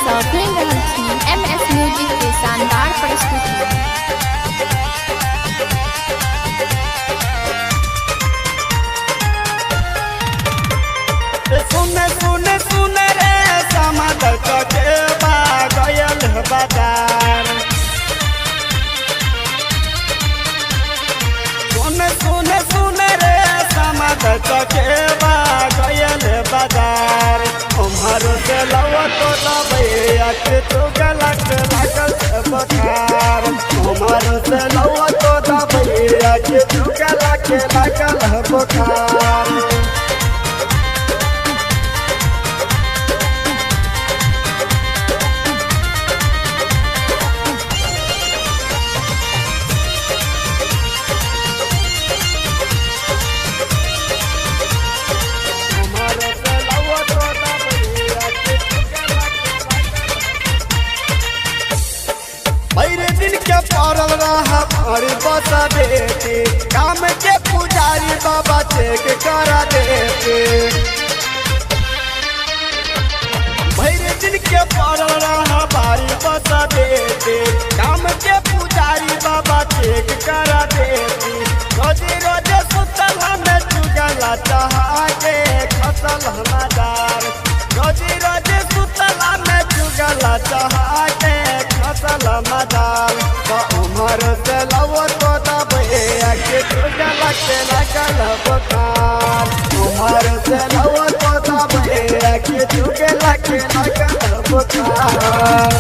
सुनि रहल छी MS म्यूजिक के शानदार प्रस्तुति। सुने सुने सुने रे समाद के गयल बाजार। सुने सुने सुने रे समाद के गयल बाजार। उम्र से लवा तो दबैया के तू गलत लागल बखार। उम्र से लवा तो दबैया के तू गलत लागल बखार। पड़ल रहा और बता देते काम के पुजारी बाबा चेक करा देते। भैर दिन के पड़ल रहा बारी बता देते काम के पुजारी बाबा चेक करा देते। रोजी रोजे सुतल हमें चुगला चाहा के खसल हमादार। रोजी रोजे सुतल हमें चुगला चाहा के खसल हमादार। उम्र से लव तो दबैया के चुगला के लगल बखार। उम्र से लव तो दबैया के चुगला के लगल बखार।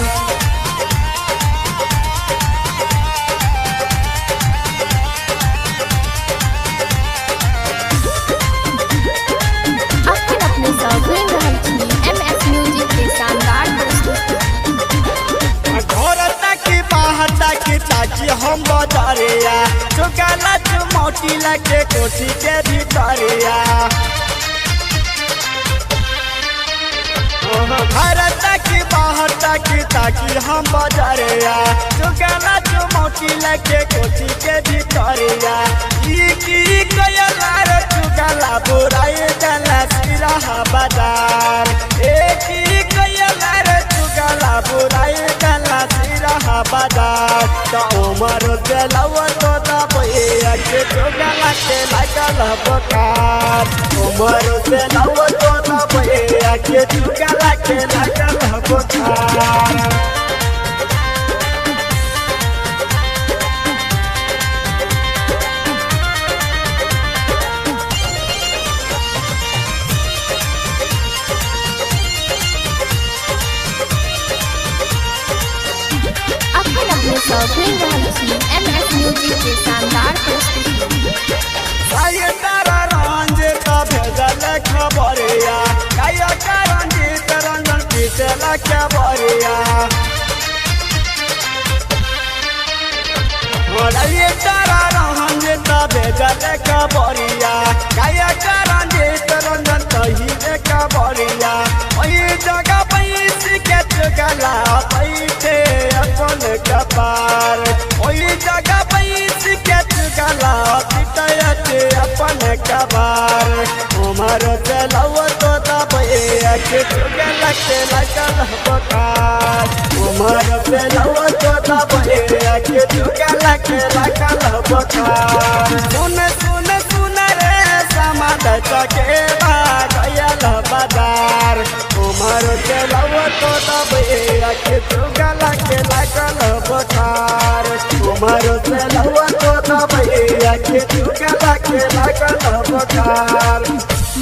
MS म्यूजिक के शानदार प्रस्तुति। ताकि हम बजारिया चुगला चुमौती लगे कोठी के भीतरिया। भारत की बाहर ताकि हम बजारिया चुगला चुमौती लगे कोठी के भीतरिया। की कयलार चुगला बुराई गला सिरा बाजार। एक कयलार चुगला बुराई गला सिरा बाजार। तो उम्र से लव तो दबैया के चुगला के लगल बखार। उम्र से लव तो दबैया के चुगला के लगल बखार। MS म्यूजिक के शानदार प्रस्तुति। तारा रंजित भेजल खबरिया गाया रंजित रंजन पीटल खबरिया। तारा रंजित भेजल खबरिया गाया रंजित रंजन कही खबरिया। वही जगह पैस के चुगला बैठे अपन कपार। वही जगह पैस के चुगला पिटयते अपन कबार। उम्र से लव तो दबैया के चुगला के लगल बखार। उम्र से लव तो दबैया के चुगला के लगल बखार। सुन सुन सुन रे समाद के गयल बाजार। उम्र से लव तो दबैया के चुगला के लगल बखार। उम्र से लव तो दबैया के चुगला के लगल बखार।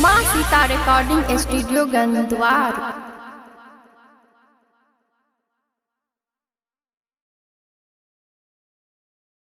माँ सीता रिकॉर्डिंग स्टूडियो गंधवार।